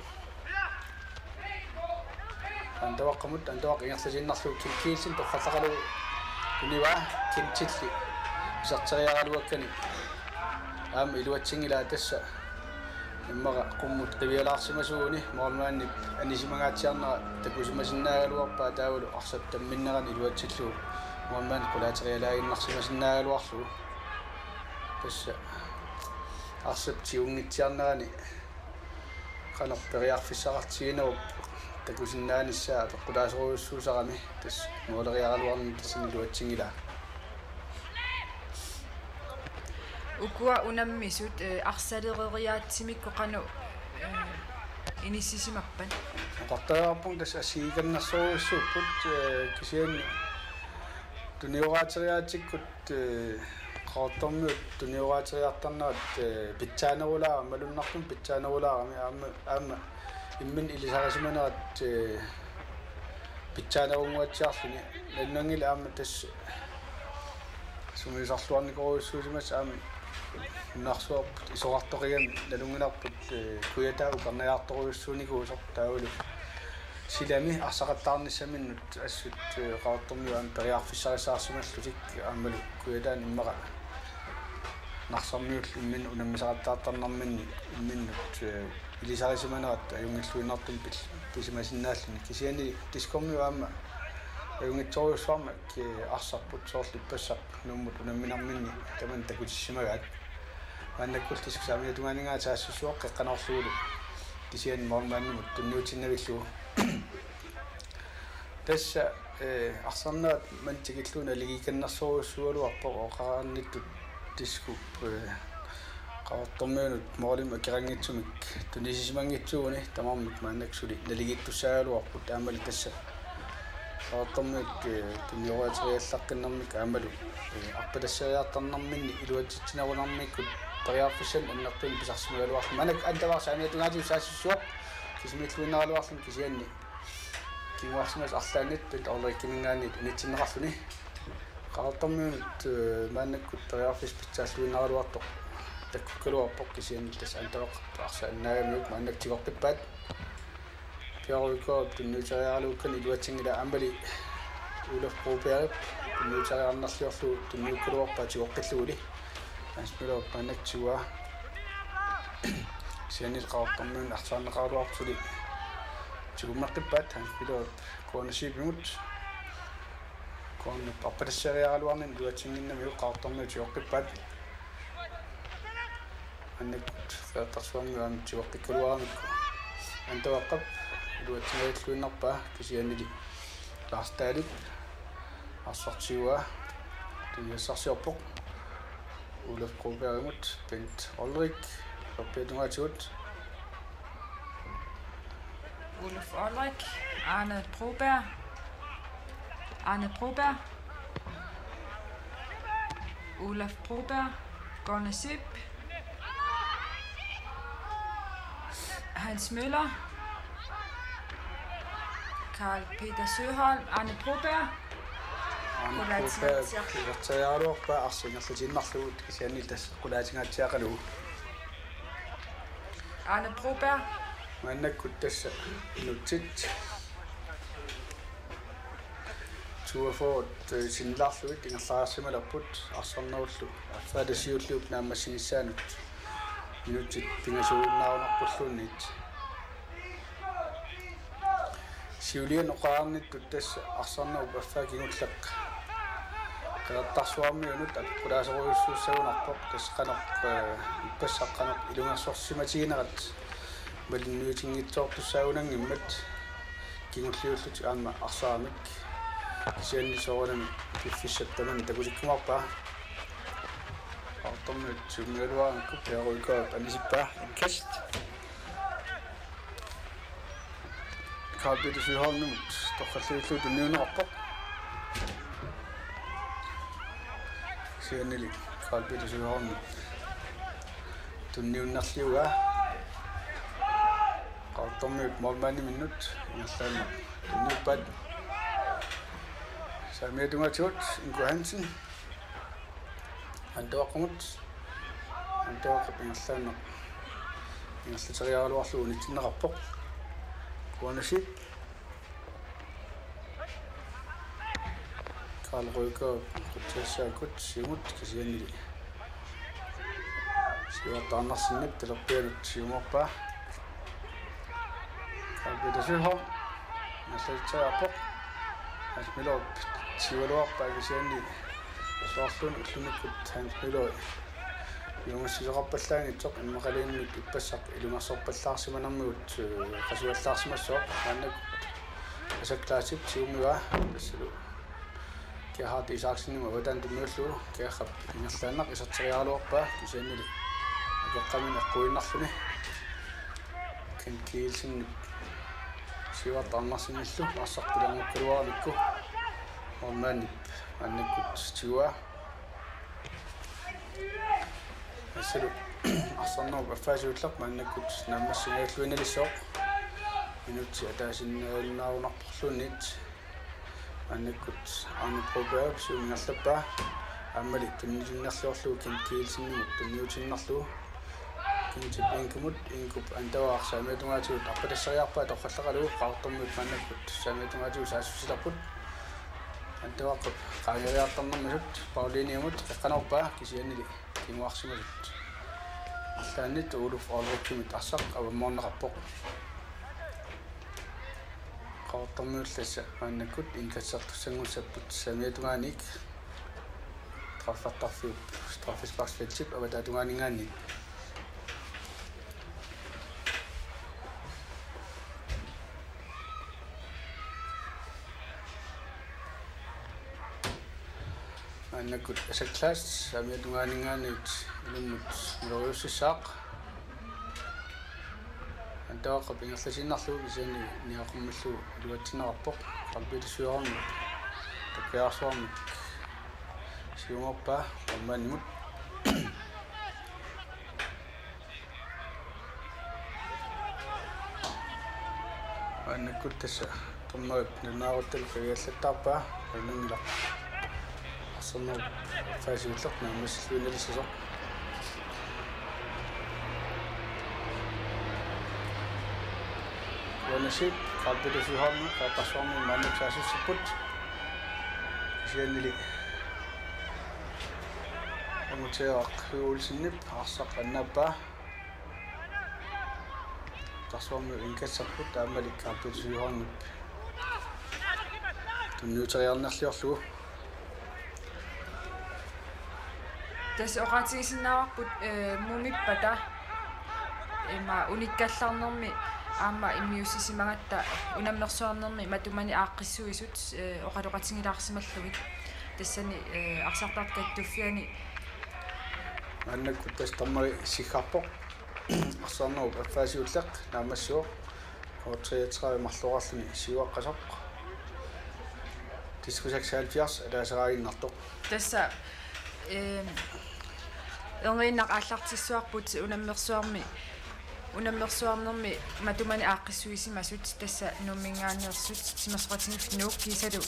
[SPEAKER 2] عند وقت مد عند وقت يحتاجين نصلو كيسين تفصلوا كنيوا كنتلي شطري على الوكني أم الوتشين إلى تسع المرأة قمت قبيل أحسن مسؤولي مالماني أني سمعت شأن تكوز مسنا الوقت داول أحسب تمنا عن الوجه له مالمان كلها تغيلا إن أحسن مسنا الوقت بس أحسب تيوني شأن عني خلنا برياق في ساعة تينا تكوز النان الساعة كلها سووا سوسرامي بس مال ريال الوان تسني الوجه له
[SPEAKER 1] وكوا ونمسود أخسريات سميك وقانو إنيسيسي مبان
[SPEAKER 2] قطع بون دس أشي كنا سوبت كشين دنيا واتريات كت قاطم دنيا واتريات تنا بتشانا ولا ملون نقطن بتشانا ولا أم من اللي سارسمنات بتشانا وموتشافني لأنه الأم تس сумисарлуарникоруйуссуусимас аама нарсуарпут исоқарторигами налунгинарпут куятаа укарнаjaartoruйуссууникуусор таавалу силами арсақаттаарниссаминнут ассут qaartormiu аама периарфиссарисаарсималлутик аамалу куятаан иммаqa нарсармиул иммин унаммисақаттаартарнарминни имминнут илисарисиманерат аюнгиллуинартум писимасиннааллуни кисиани дискормиу аама аюнгитсориуссаарма ки арсарпут соорлиппассақ нууммут унамминарминни таман такутиссимагаат маннаккул тисксаамиа тугаанингаа таассуссуоқ қеққанерлугулу кисиани мормааннимут тунниутиннавиллугу тасса арсарнаат мантикиллуна лигиканнерсоруссуалуарпоқ оқараанниттут тиску qaartormiunut moorlim akirangitsumik tunisisimanngitsuuni tamarmik maannaksuли naligittussaaluarput aamali tassa qaartormiut tunioriateriallaqqinnermik aamalu arpalassariartarnarminni iluatitsinarunarmikkut periarfissan annerpin pisarsimaluarlu manak antavaarsaamiatungaatigu saassussuaq kisimilluinnaruarlun kisianni kinguarsimas arlaanit pit orlikkimingaannit unitsinneqarluni qaartormiunut maannakkut periarfis pitsaalluinnaruartoq таккукалуарпоқ кисианни тас антаваққарпа арсааннаагамиук мааннактигорпиппаат пиаруикоо тунниутериаралууккани илуатсингила амбали улаф проперип тунниутериарнерлиорлу тунниуккалуарпаа тигоққиллугули аспилоо мааннактигуа кисианни qaartormiun арсааннеқаралуартули тигуммаққиппаат аспилоо коонасипимут коонне аппарассариаралуарнин илуатсингиннамиу qaartormiu тигоққиппаат аннакут фаатарсуармиуам тиуаққиккалуарамикку антаваққап илуатсигаиллуиннарпаа кисианнили лаастаалик арсартигуа тунниассарсиорпоқ улаф проперимут бент олрик оппетунгатигут
[SPEAKER 1] Ulf Ulrik, Arne Broberg, Olaf Broberg, Gunnar Sip, Hans Møller, Karl Peter Søholm, Arne Broberg.
[SPEAKER 2] Qulaatigatsiaqaluarpa arsingerlutinnarlugut kisianniltas qulaatigatsiaqalugu
[SPEAKER 1] Arne Broberg
[SPEAKER 2] mannakkut tassa nutsit tuafoot sinlarluit ingerlaarsimalarput arsarnerullu affaadasiulluuk naammassinissaanut minutsit pingasuunnaarunarpulluunniit siulien oqaarnittut tassa arsarnerup affaakingullaq qalattarsuarmiunut aqulaaseruissuussagunarpoq tasqanoq ippassaqanoq ilungersorsimatiginerat малиннуутингитсоортуссаагунангиммат кингуллиуллут аама арсаамик сианнисоорнами пиффиссаттаман такуликкумарпаа артормут суммиалуаанку пеаруикаа анисиппаа инкаст Karl Peter Søholm tokkalliulluut unniunerarpoq siannili Karl Peter Søholm tunniunnerliuga qaartormiut mormaani minnut ingerlaanna tunniuppaat saamiatungatigut Ingo Hansen антоаққумут антоаққап инgerlaanna инgerlateriaruarlu unitsinneqarpoq kuanasip Karl Røger kutsaakut simut kisiannili siuartaarnarsinnap talerpianut siumorpaa Karl Peter Søholm nasaltaarpoq Hans Møller sivaluarpaa kisiannili soorlun ullumikkut Hans Møller юнгуссисеқарпаллаангитсоқ иммақалииннут иппассақ илумарсорпаллаарсиманармигут қасуаллаарсимассоқ ааннак асаклаасип сиумига тассалу кеахат исааксиннима ватан туммиуллугу кеахап ингерлааннақ исертериаруарпаа кисианнили акеққамин аққуиннарлуни кен киилсинни сивартаарнарсиниллу арсартулангуккалуарамикку ормааннип ааннаккут тиуа асалу арсарнеру аффаасиуллақ мааннаккут нааммассинааллуиналиссооқ минутси атаасиннаалнаарунарпорлуунниит мааннаккут Arne Broberg сиунгерлаппаа аммали тунниутиннерлуорлуу кин киилсиннимут тунниутиннерлуу кинтип инкумут инкуп антаваар самиатунгаатигут арпалассариарпаа торраллақалуу qaartormut маннаккут самиатунгаатигу саассусиларпут антавааққут qaajariartarnermasut паулиниамут эққанорпаа кисианнили кимуарсимасут иллааннит уулуф оолруккимит арсақ аваммоорнеқарпоқ qaartormuullassa маннаккут инкассартуссангуссаппут самиатунгааник траффаттарфиуп страффиспарсфитсип аватаатунгаанигаанни аннакут асаклаас самиатунгаанигаанит илуммут милориуссаақ антааққа пингерласиннарлуу кисиани ниақуммаллу илуатсинерарпоқ қалпилисуарами таккиарсуарми сиуморпа амманимут аннакут тасса томмаат нунааруттал кагаллаттаарпаа алунгила арсернер фаасиуллеқ наамассалуиналиссасоқ ownership qalpilisuharmi qaqqassuarmi maannuksaasussiput kisiannili amutiaq huulsinnip arsaq annappaa tarsuarmi inkassarput taammalik qalpilisuharmi tunniuteriarnerliorlugu
[SPEAKER 1] tas oqatigisinnaarput mumippata ima unikkallarnermi аама иммиуссисимагатта унаммерсуарнерми матумани ааққиссуисут оқалоқатингилаарсималлугит тассани арсартарт каттуффиани
[SPEAKER 2] аннаккут тас таммари сихарпоқ арсаарнеру аффаасиуллеқ наамассуоқ коотриатраа марлуараллуни сиуаққасоқ тискусаксаалфиарс алаасераагиннартоқ
[SPEAKER 1] тасса эрниннақ ааллартиссуарпут унаммерсуарнерми матумани ааққиссуисимасут тасса нуммингааниерсут симерсоқатингиф нуук кисалу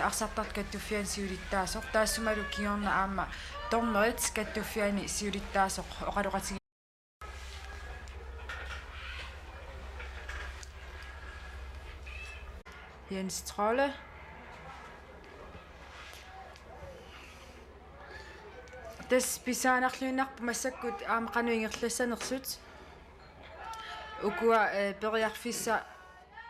[SPEAKER 1] арсартарт каттуффиан сиулиттаасоқ таассумалу киорна аама тормерит каттуффиани сиулиттаасоқ оқалоқатиги Jens Trolle тас писаанарлуинарпу массаккут аама кануингерлассанерсут укуа периарфисса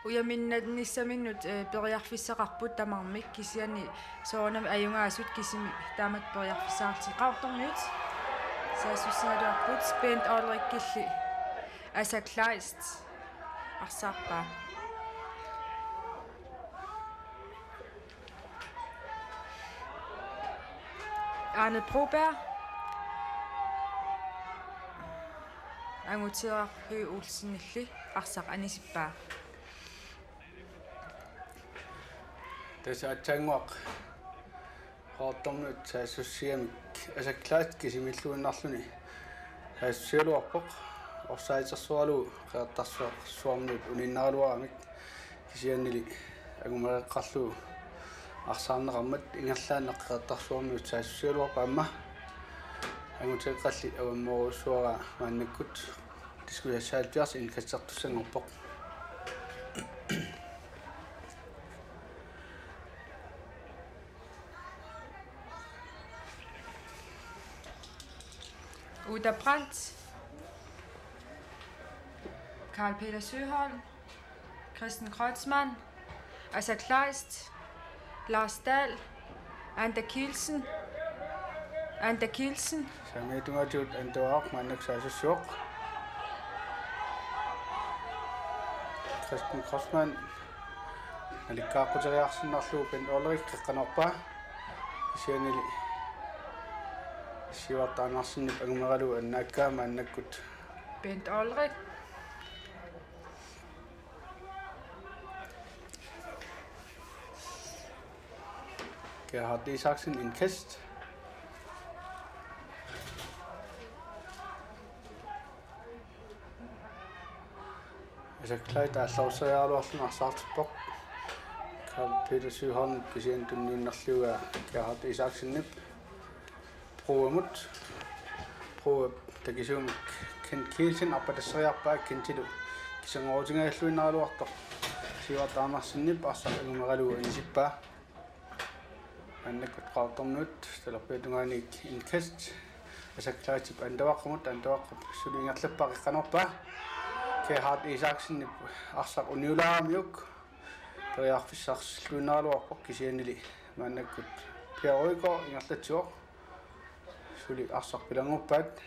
[SPEAKER 1] уяминнатниссаминнут периарфиссақарпут тамармик кисиани соонами аюнгаасут кисими таамат периарфиссаарти qaartormiut саасуссиналуарпут спент олриккилли асаклайст арсаарпаа Arne Broberg ангутиа хи улсинилли арсақ анисиппаа
[SPEAKER 2] таса тангуақ qaartormuut saassуссиамик асаклаат кисимиллуиннарлуни саассиалуарпоқ орсаитерсуалу қеэртарсуарнуут униннаралуарамик кисианнили агумареққарлуу арсаарнеқармат ингерлаанеқ қеэртарсуарнуут саассиалуарпа амма ангутеққалли авамморуссуара мааннаккут дискусаалпиарс инкассартуссангорпоқ
[SPEAKER 1] Uda Brandt, Karl Peter Søholm, Christen Kreutzmann, Asa Kleist, Lars Dahl, Anda Kielsen,
[SPEAKER 2] самиатунгаатиут антуаақ мааннаксаасуссуоқ Christen Kreutzmann аликкааққутериарсиннарлуу пен олерик қеққанорпаа сианили сивартаанарсиннип агумералу аннааккаа мааннаккут
[SPEAKER 1] Bent Olrik,
[SPEAKER 2] Gerhard Isaksen Indkast асаклай тааллаусариалуарлуна арсаартиппоқ Karl Peter Søholm кисиан тунниуннарлуга Gerhard Isaksenнип proemut pro takisum Ken Kielsen apatasseriarpaa kintilu kisangootingailluinnaruartoq siuartaanarsinnip arsaqalumeqalugu inisippaa annakut qaartornut talerpiatungaaniik inkast asaklaatip antawaqqup suliingerlappaq iqqanorpaa Gerhard Isaksen arsaq uniulaaramiuk periarfissarsilluinnaruarpoq kisianili maannakut Pieroiko ingerlatsuoq suli arsaq pilanguppaat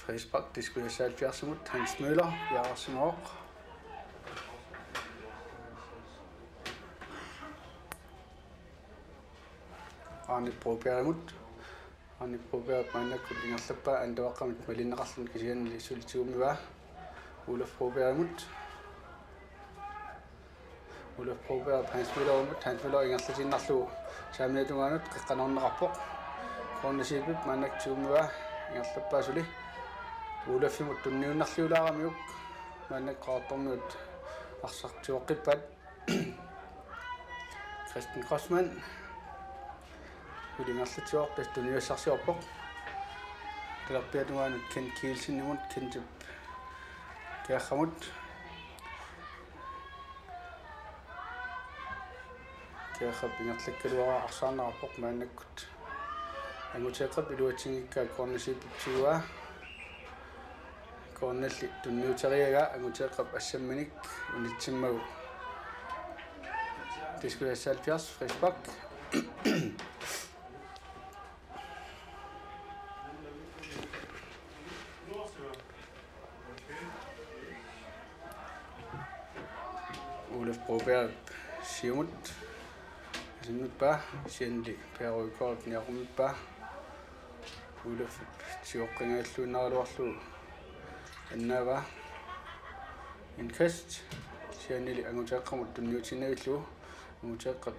[SPEAKER 2] Frisbak, det skulle jeg selv fjerde Hans Møller, Jarsen Åk. Arne Brobjerg imod. Arne Brobjerg brænder kunne længere slippe, end der var kommet med linderresten, kan sige, en solitude med Olaf Brobjerg imod. Olaf Brobjerg, Hans Møller imod. Hans Møller længere slippe ind og slå. Sammen med det, kan nogen rapport. Grunde Sibib, man ikke tue med længere slippe, så lige. Olaf imod tunniunnarliulaaramiuk mannaqqaartornut arsartuoqqippat Christian Grossmann ulingerlutior tastuniussarsiorpoq talerpiatuanut Ken Kielsen imut kintip kiarramut kiarrapingerlakkaluara arsaarnarpoq mannakkut angutiaqap iluatingikkaa kornisipiptigua Kornelli tunniuteriaga angutiaqap assamminik unitsimmagu det skulle være 70 Frisbak Olaf Broberg Siumut Simutba Siendi Pieroiko Niarumutba Olaf Tioqqingailluinnaruarlu Annava inkast sianili angutaqqamut tunniutinaillu angutaqqap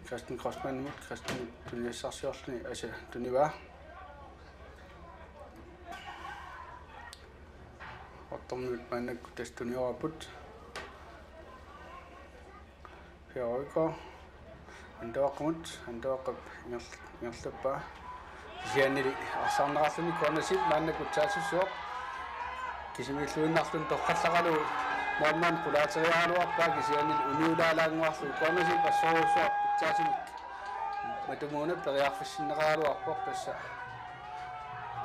[SPEAKER 2] Christian Grossmann mut Christian tunniassarsiorluni asa tuniva ottornut manakku tastunioraput Pieroiko antawaqqap ngerlappa sianili arsaarnaralluni kornasip manakku taassussuoq kisimilluinnarlun toqqallaqalu moorman qulaateriaaluarpaa kisianil uniulaalaanguarlu kornasi passorusuaq pitsaasumik matumuuna periarfissinneqaaluarpoq tassa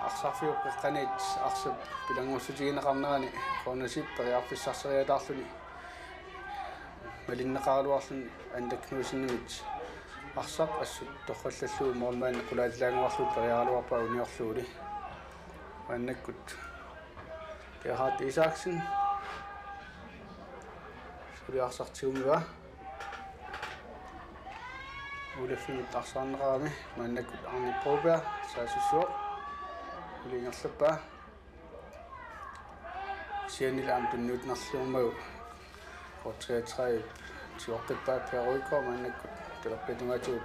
[SPEAKER 2] arsarfiuq qiqqaniit arsap pilangussutigинеqarnerani kornasi periarfissarseriataarluni malinneqaaluarluni andaknuusinnimit arsaq assut torrallalluu moorman qulaatilaanguarlu periaaluarpaa uniorluuli annakkut Gerhard Isaksen skulle arsartiumiva Olafimit arsaarneraami maannakut Arne Broberg saasussuoq ulingerlappa sianilaam tunniutnarliummagu kortreatrai tioqqippaa Pieroiko maannakut talerpiatungaatuut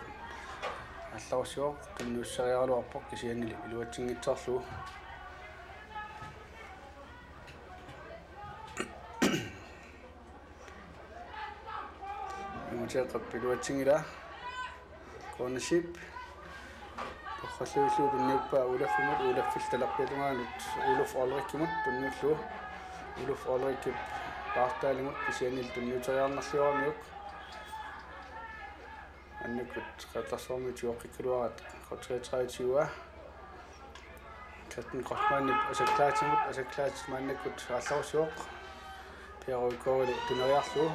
[SPEAKER 2] алларсуоқ tunniusserialuarpoq kisianili iluatingitsorlu Angutiaqappiluatingila kornasip qorralluullu tunniuppaa ulafimut ulaffil talerpiatungaanut Uluf Olrikkimut tunniullu Uluf Olrikkip paartaalimut kisianil tunniuteriarnarlioramiuk annakut qatarsormi tuoqqikkaluarat qotreetraitiua Christian Grossmann asaklaatimut maannakut алларсуоқ Pieroikooli tuneriarlu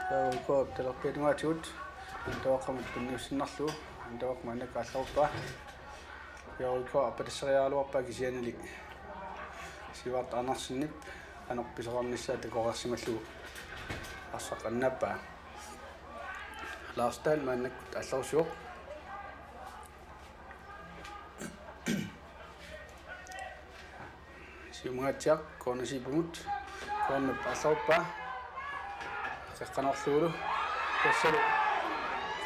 [SPEAKER 2] Pieroiko talerpiatungaatigut antawaqqamut tunniussinnarlu antawaq maannakku алларуппа Pieroiko apatasseriaaluarpaa kisianili siuart anarsinnip anorpisoqarnissaa takoqersimallugu arsaq annappaa Lars Dahl maannakut алларсуоқ siumgaatiaq kornasipumut kornup алларуппаа qeqqanorluulu tassalu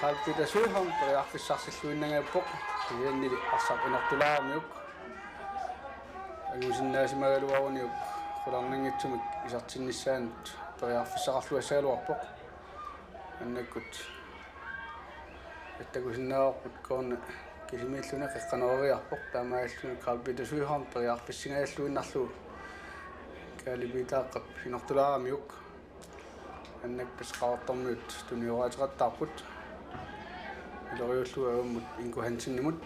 [SPEAKER 2] qalpitasuuham periarfissarsilluinnagaappoq siannili arsaq inortulaarmiuk angusinnaasimaгаluaruniuk qulorningitsumik isartinnissaanut periarfissaqarluassaaluarpoq annakkut attagusиннаақут коорна кисимииллуна қеққанериарпоқ таамааллуни Carl Peter Schuhorn periarfissigaаллуиннарлу калибитааққап инортулаарамиук аннак писқаартормиут туниораатеқаттаарпут илориуллуа ааммут Ingo Hansen-nimut